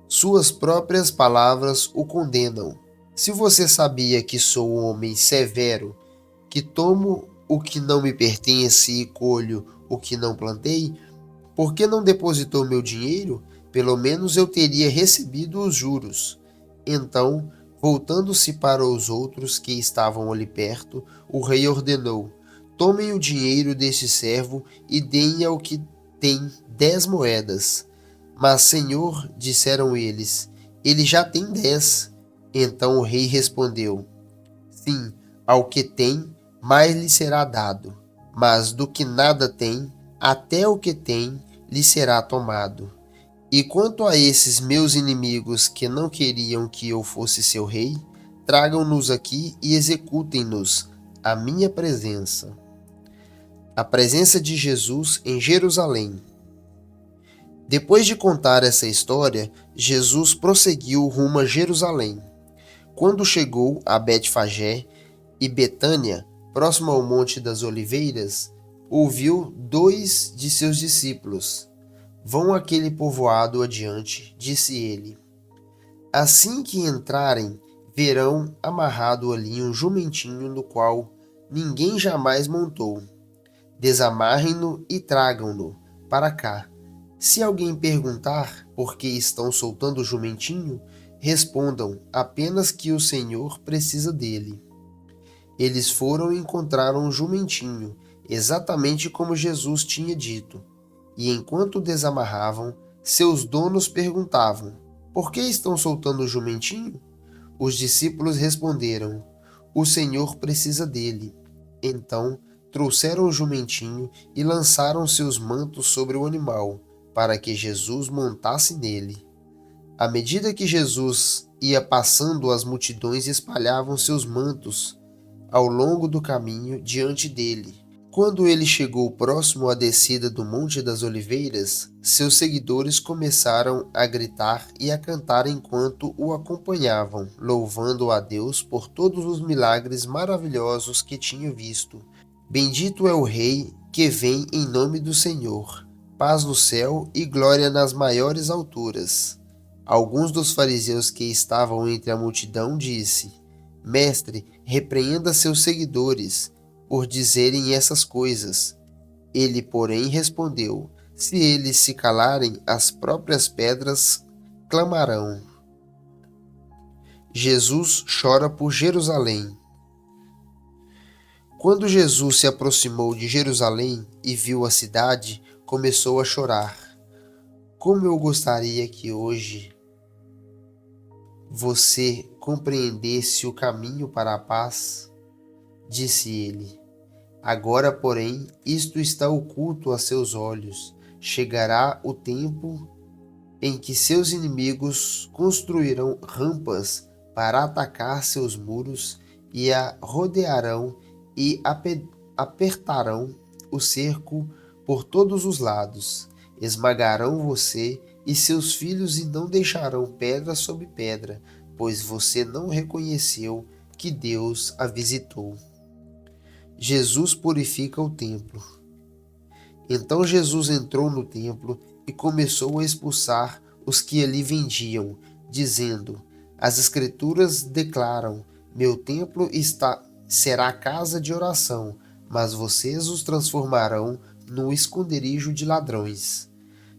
Suas próprias palavras o condenam. Se você sabia que sou um homem severo, que tomo o que não me pertence e colho o que não plantei, por que não depositou meu dinheiro? Pelo menos eu teria recebido os juros. Então, voltando-se para os outros que estavam ali perto, o rei ordenou: tomem o dinheiro deste servo e deem ao que tem 10 moedas. Mas, senhor, disseram eles, ele já tem 10. Então o rei respondeu: sim, ao que tem, mais lhe será dado, mas do que nada tem, até o que tem lhe será tomado. E quanto a esses meus inimigos que não queriam que eu fosse seu rei, tragam-nos aqui e executem-nos à minha presença. A presença de Jesus em Jerusalém. Depois de contar essa história, Jesus prosseguiu rumo a Jerusalém. Quando chegou a Betfagé e Betânia, próximo ao Monte das Oliveiras, ouviu 2 de seus discípulos. Vão àquele povoado adiante, disse ele. Assim que entrarem, verão amarrado ali um jumentinho no qual ninguém jamais montou. Desamarrem-no e tragam-no para cá. Se alguém perguntar por que estão soltando o jumentinho, respondam apenas que o Senhor precisa dele. Eles foram e encontraram o jumentinho, exatamente como Jesus tinha dito. E enquanto o desamarravam, seus donos perguntavam: por que estão soltando o jumentinho? Os discípulos responderam: o Senhor precisa dele. Então trouxeram o jumentinho e lançaram seus mantos sobre o animal, para que Jesus montasse nele. À medida que Jesus ia passando, as multidões espalhavam seus mantos ao longo do caminho diante dele. Quando ele chegou próximo à descida do Monte das Oliveiras, seus seguidores começaram a gritar e a cantar enquanto o acompanhavam, louvando a Deus por todos os milagres maravilhosos que tinham visto. Bendito é o Rei que vem em nome do Senhor. Paz no céu e glória nas maiores alturas. Alguns dos fariseus que estavam entre a multidão disse: Mestre, repreenda seus seguidores por dizerem essas coisas. Ele, porém, respondeu: se eles se calarem, as próprias pedras clamarão. Jesus chora por Jerusalém. Quando Jesus se aproximou de Jerusalém e viu a cidade, começou a chorar. Como eu gostaria que hoje você compreendesse o caminho para a paz, disse ele. Agora, porém, isto está oculto a seus olhos. Chegará o tempo em que seus inimigos construirão rampas para atacar seus muros e a rodearão e apertarão o cerco por todos os lados. Esmagarão você e seus filhos e não deixarão pedra sobre pedra, pois você não reconheceu que Deus a visitou. Jesus purifica o templo. Então Jesus entrou no templo e começou a expulsar os que ali vendiam, dizendo: as Escrituras declaram: meu templo será casa de oração, mas vocês os transformarão num esconderijo de ladrões.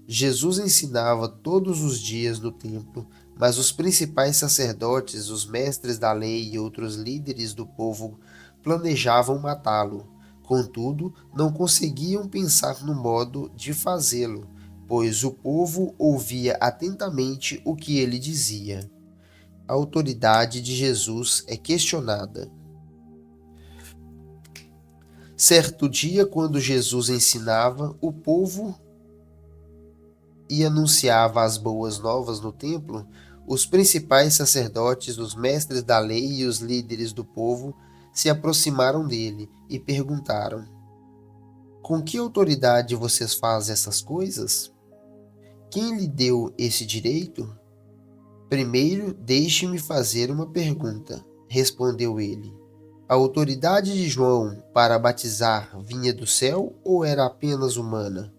Jesus ensinava todos os dias no templo, mas os principais sacerdotes, os mestres da lei e outros líderes do povo planejavam matá-lo. Contudo, não conseguiam pensar no modo de fazê-lo, pois o povo ouvia atentamente o que ele dizia. A autoridade de Jesus é questionada. Certo dia, quando Jesus ensinava o povo e anunciava as boas novas no templo, os principais sacerdotes, os mestres da lei e os líderes do povo se aproximaram dele e perguntaram: Com que autoridade vocês fazem essas coisas? Quem lhe deu esse direito? Primeiro, deixe-me fazer uma pergunta, respondeu ele. A autoridade de João para batizar vinha do céu ou era apenas humana?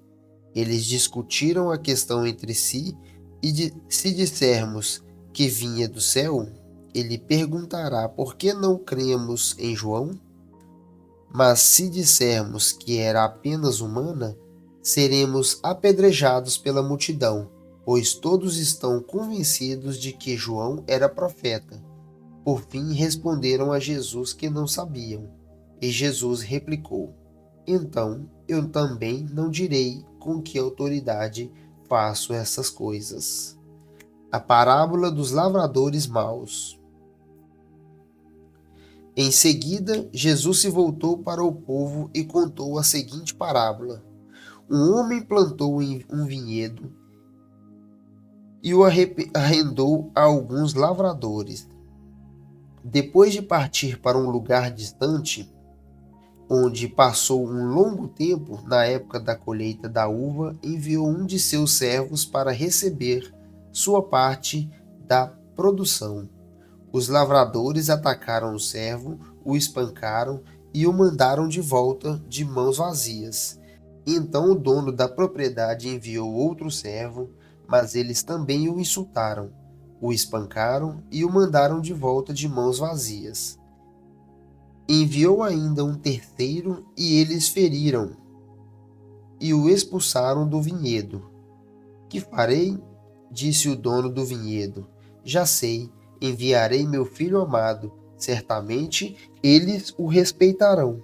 Eles discutiram a questão entre si e se dissermos que vinha do céu, ele perguntará por que não cremos em João? Mas se dissermos que era apenas humana, seremos apedrejados pela multidão, pois todos estão convencidos de que João era profeta. Por fim, responderam a Jesus que não sabiam. E Jesus replicou: Então eu também não direi com que autoridade faço essas coisas. A parábola dos lavradores maus. Em seguida, Jesus se voltou para o povo e contou a seguinte parábola: Um homem plantou um vinhedo e o arrendou a alguns lavradores. Depois de partir para um lugar distante, onde passou um longo tempo, na época da colheita da uva, enviou um de seus servos para receber sua parte da produção. Os lavradores atacaram o servo, o espancaram e o mandaram de volta de mãos vazias. Então o dono da propriedade enviou outro servo, mas eles também o insultaram, o espancaram e o mandaram de volta de mãos vazias. Enviou ainda um terceiro e eles feriram e o expulsaram do vinhedo. Que farei? Disse o dono do vinhedo. Já sei, enviarei meu filho amado. Certamente eles o respeitarão.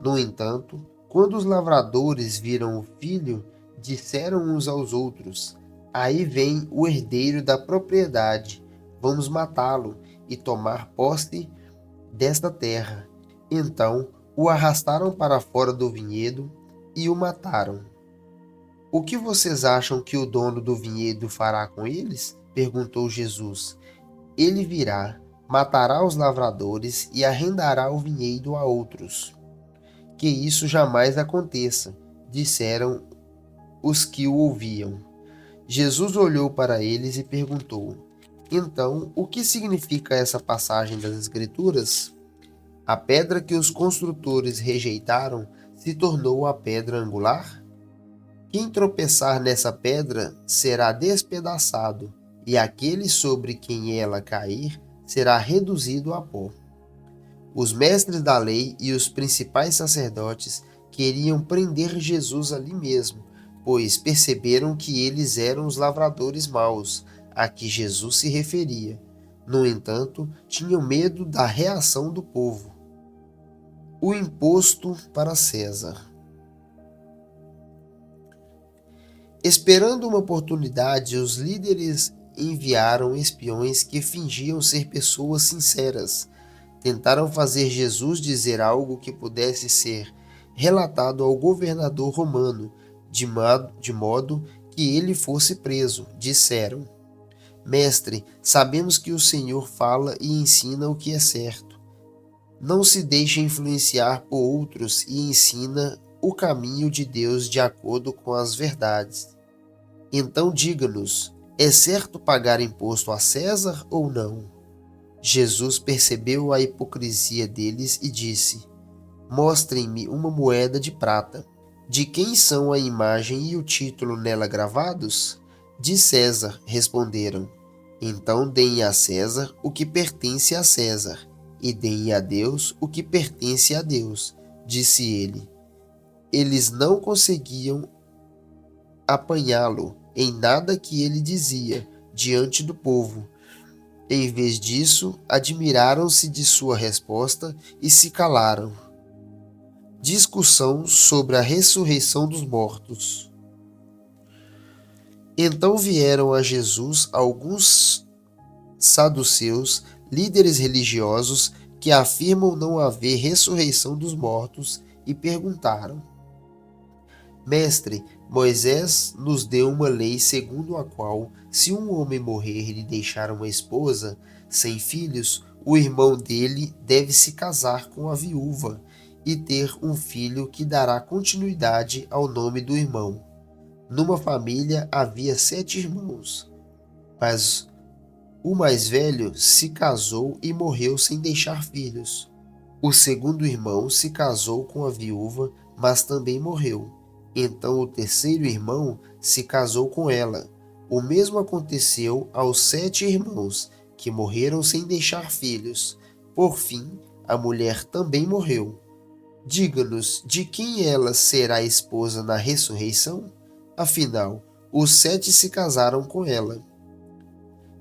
No entanto, quando os lavradores viram o filho, disseram uns aos outros: Aí vem o herdeiro da propriedade. Vamos matá-lo e tomar posse desta terra. Então o arrastaram para fora do vinhedo e o mataram. O que vocês acham que o dono do vinhedo fará com eles? Perguntou Jesus. Ele virá, matará os lavradores e arrendará o vinhedo a outros. Que isso jamais aconteça, disseram os que o ouviam. Jesus olhou para eles e perguntou: Então, o que significa essa passagem das Escrituras? A pedra que os construtores rejeitaram se tornou a pedra angular? Quem tropeçar nessa pedra será despedaçado, e aquele sobre quem ela cair será reduzido a pó. Os mestres da lei e os principais sacerdotes queriam prender Jesus ali mesmo, pois perceberam que eles eram os lavradores maus a que Jesus se referia. No entanto, tinham medo da reação do povo. O imposto para César. Esperando uma oportunidade, os líderes enviaram espiões que fingiam ser pessoas sinceras. Tentaram fazer Jesus dizer algo que pudesse ser relatado ao governador romano, de modo que ele fosse preso. Disseram: Mestre, sabemos que o Senhor fala e ensina o que é certo. Não se deixe influenciar por outros e ensina o caminho de Deus de acordo com as verdades. Então diga-nos, é certo pagar imposto a César ou não? Jesus percebeu a hipocrisia deles e disse: Mostrem-me uma moeda de prata. De quem são a imagem e o título nela gravados? De César, responderam. Então deem a César o que pertence a César, e deem a Deus o que pertence a Deus, disse ele. Eles não conseguiam apanhá-lo em nada que ele dizia diante do povo. Em vez disso, admiraram-se de sua resposta e se calaram. Discussão sobre a ressurreição dos mortos. Então vieram a Jesus alguns saduceus, líderes religiosos, que afirmam não haver ressurreição dos mortos, e perguntaram: Mestre, Moisés nos deu uma lei segundo a qual, se um homem morrer e lhe deixar uma esposa sem filhos, o irmão dele deve se casar com a viúva e ter um filho que dará continuidade ao nome do irmão. Numa família havia 7 irmãos, mas o mais velho se casou e morreu sem deixar filhos. O segundo irmão se casou com a viúva, mas também morreu. Então o terceiro irmão se casou com ela. O mesmo aconteceu aos 7 irmãos, que morreram sem deixar filhos. Por fim, a mulher também morreu. Diga-nos, de quem ela será esposa na ressurreição? Afinal, os 7 se casaram com ela.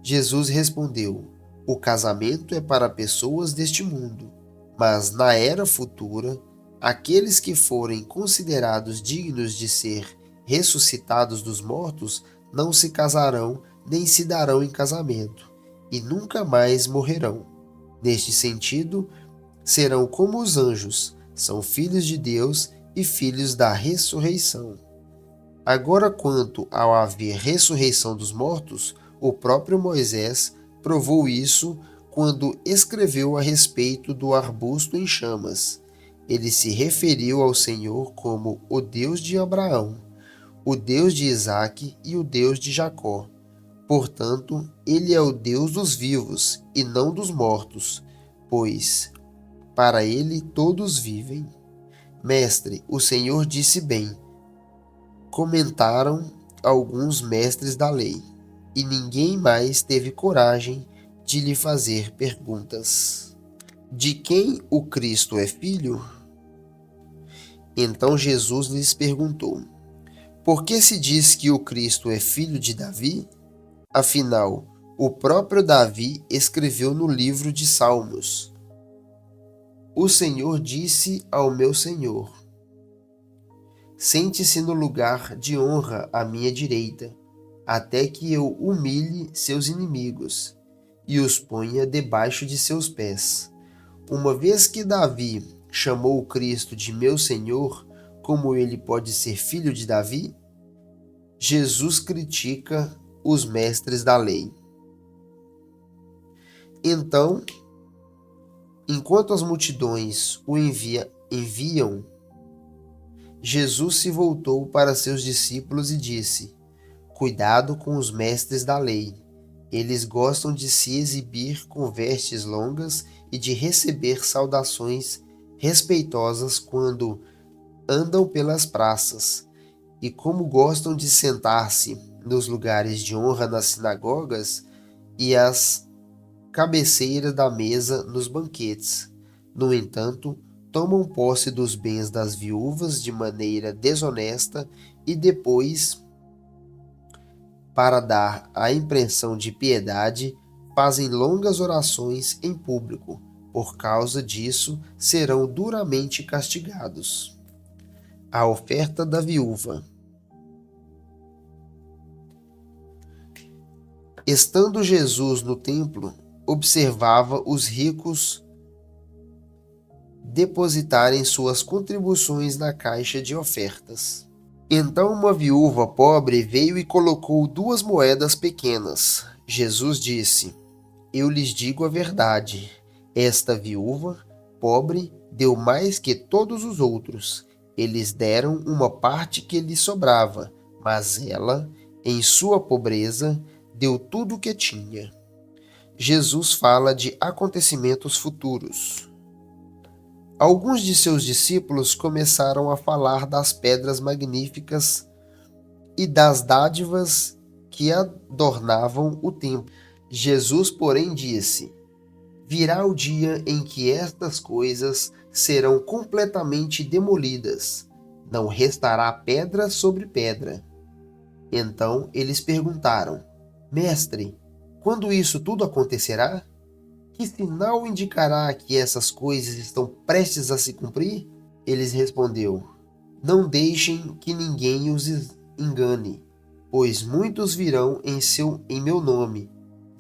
Jesus respondeu: O casamento é para pessoas deste mundo, mas na era futura, aqueles que forem considerados dignos de ser ressuscitados dos mortos não se casarão nem se darão em casamento, e nunca mais morrerão. Neste sentido, serão como os anjos, são filhos de Deus e filhos da ressurreição. Agora, quanto ao haver ressurreição dos mortos, o próprio Moisés provou isso quando escreveu a respeito do arbusto em chamas. Ele se referiu ao Senhor como o Deus de Abraão, o Deus de Isaque e o Deus de Jacó. Portanto, ele é o Deus dos vivos e não dos mortos, pois para ele todos vivem. Mestre, o Senhor disse bem, comentaram alguns mestres da lei, e ninguém mais teve coragem de lhe fazer perguntas. De quem o Cristo é filho? Então Jesus lhes perguntou: Por que se diz que o Cristo é filho de Davi? Afinal, o próprio Davi escreveu no livro de Salmos: O Senhor disse ao meu Senhor: Sente-se no lugar de honra à minha direita, até que eu humilhe seus inimigos e os ponha debaixo de seus pés. Uma vez que Davi chamou o Cristo de meu Senhor, como ele pode ser filho de Davi? Jesus critica os mestres da lei. Então, enquanto as multidões o enviam, Jesus se voltou para seus discípulos e disse: Cuidado com os mestres da lei. Eles gostam de se exibir com vestes longas e de receber saudações respeitosas quando andam pelas praças. E como gostam de sentar-se nos lugares de honra nas sinagogas e às cabeceiras da mesa nos banquetes. No entanto, tomam posse dos bens das viúvas de maneira desonesta e depois, para dar a impressão de piedade, fazem longas orações em público. Por causa disso, serão duramente castigados. A oferta da viúva. Estando Jesus no templo, observava os ricos depositarem suas contribuições na caixa de ofertas. Então uma viúva pobre veio e colocou 2 moedas pequenas. Jesus disse: Eu lhes digo a verdade. Esta viúva pobre deu mais que todos os outros. Eles deram uma parte que lhe sobrava, mas ela, em sua pobreza, deu tudo o que tinha. Jesus fala de acontecimentos futuros. Alguns de seus discípulos começaram a falar das pedras magníficas e das dádivas que adornavam o templo. Jesus, porém, disse: Virá o dia em que estas coisas serão completamente demolidas. Não restará pedra sobre pedra. Então eles perguntaram: Mestre, quando isso tudo acontecerá? Que sinal indicará que essas coisas estão prestes a se cumprir? Eles respondeu: Não deixem que ninguém os engane. Pois muitos virão em meu nome,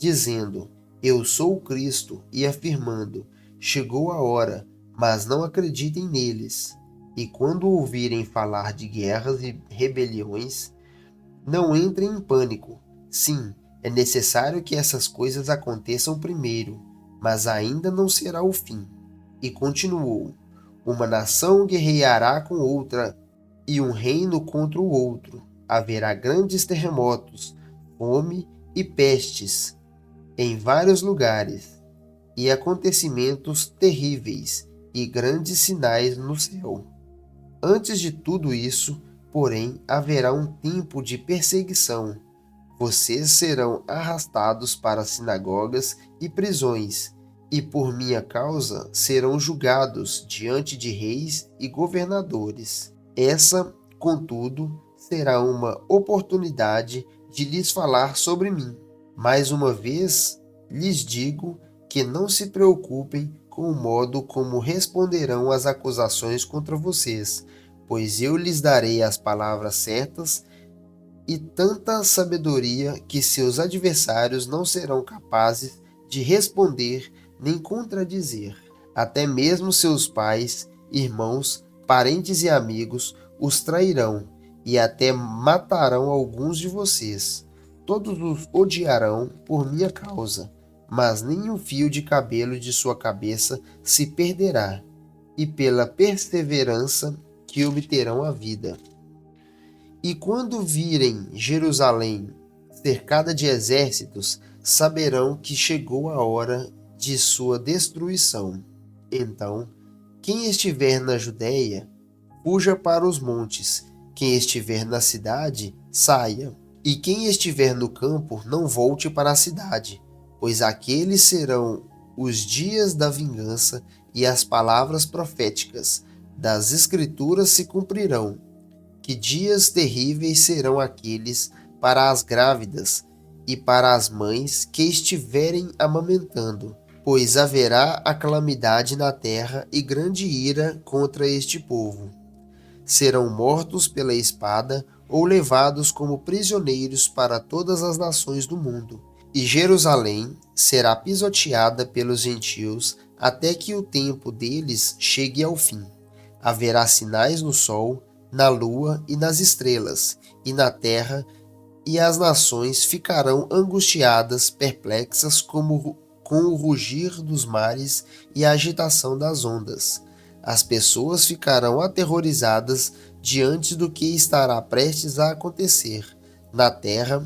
dizendo: Eu sou o Cristo, e afirmando: Chegou a hora, mas não acreditem neles. E quando ouvirem falar de guerras e rebeliões, não entrem em pânico. Sim, é necessário que essas coisas aconteçam primeiro, mas ainda não será o fim. E continuou: Uma nação guerreará com outra, e um reino contra o outro. Haverá grandes terremotos, fome e pestes em vários lugares, e acontecimentos terríveis e grandes sinais no céu. Antes de tudo isso, porém, haverá um tempo de perseguição. Vocês serão arrastados para sinagogas e prisões, e por minha causa serão julgados diante de reis e governadores. Essa, contudo, será uma oportunidade de lhes falar sobre mim. Mais uma vez, lhes digo que não se preocupem com o modo como responderão às acusações contra vocês, pois eu lhes darei as palavras certas e tanta sabedoria que seus adversários não serão capazes de responder nem contradizer. Até mesmo seus pais, irmãos, parentes e amigos os trairão e até matarão alguns de vocês. Todos os odiarão por minha causa, mas nenhum fio de cabelo de sua cabeça se perderá, e pela perseverança que obterão a vida. E quando virem Jerusalém cercada de exércitos, saberão que chegou a hora de sua destruição. Então, quem estiver na Judéia, fuja para os montes. Quem estiver na cidade, saia. E quem estiver no campo, não volte para a cidade, pois aqueles serão os dias da vingança e as palavras proféticas das Escrituras se cumprirão. Que dias terríveis serão aqueles para as grávidas e para as mães que estiverem amamentando, pois haverá a calamidade na terra e grande ira contra este povo. Serão mortos pela espada ou levados como prisioneiros para todas as nações do mundo. E Jerusalém será pisoteada pelos gentios até que o tempo deles chegue ao fim. Haverá sinais no sol, na lua e nas estrelas, e na terra, e as nações ficarão angustiadas, perplexas com o rugir dos mares e a agitação das ondas. As pessoas ficarão aterrorizadas diante do que estará prestes a acontecer na terra,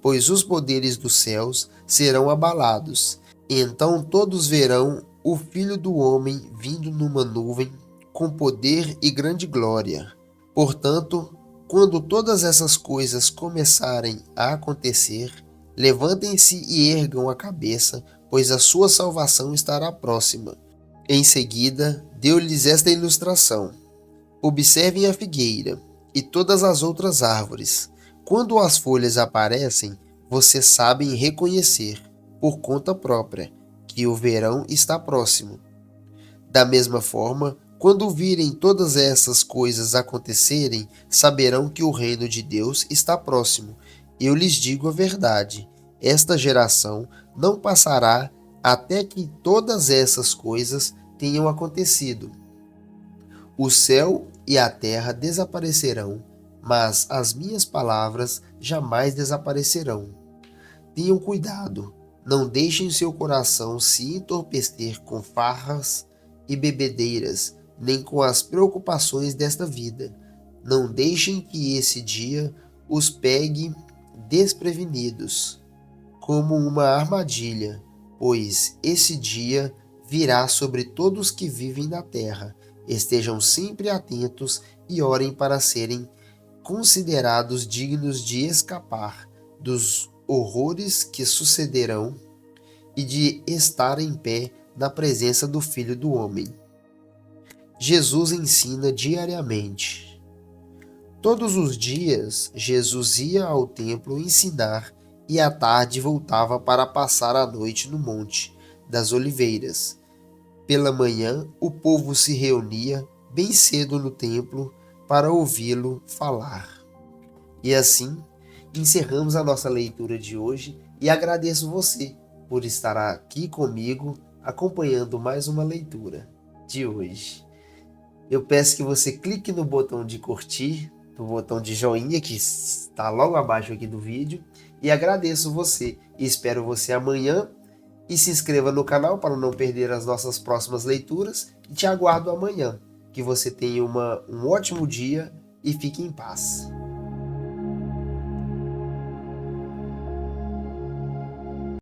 pois os poderes dos céus serão abalados. Então todos verão o Filho do Homem vindo numa nuvem com poder e grande glória. Portanto, quando todas essas coisas começarem a acontecer, levantem-se e ergam a cabeça, pois a sua salvação estará próxima. Em seguida, deu-lhes esta ilustração: Observem a figueira e todas as outras árvores. Quando as folhas aparecem, vocês sabem reconhecer, por conta própria, que o verão está próximo. Da mesma forma, quando virem todas essas coisas acontecerem, saberão que o reino de Deus está próximo. Eu lhes digo a verdade: esta geração não passará até que todas essas coisas tenham acontecido. O céu e a terra desaparecerão, mas as minhas palavras jamais desaparecerão. Tenham cuidado, não deixem seu coração se entorpecer com farras e bebedeiras, nem com as preocupações desta vida. Não deixem que esse dia os pegue desprevenidos, como uma armadilha, pois esse dia virá sobre todos que vivem na terra. Estejam sempre atentos e orem para serem considerados dignos de escapar dos horrores que sucederão e de estar em pé na presença do Filho do Homem. Jesus ensina diariamente. Todos os dias, Jesus ia ao templo ensinar e à tarde voltava para passar a noite no Monte das Oliveiras. Pela manhã, o povo se reunia bem cedo no templo para ouvi-lo falar. E assim, encerramos a nossa leitura de hoje e agradeço você por estar aqui comigo acompanhando mais uma leitura de hoje. Eu peço que você clique no botão de curtir, no botão de joinha que está logo abaixo aqui do vídeo, e agradeço você e espero você amanhã, e se inscreva no canal para não perder as nossas próximas leituras e te aguardo amanhã. Que você tenha um ótimo dia e fique em paz.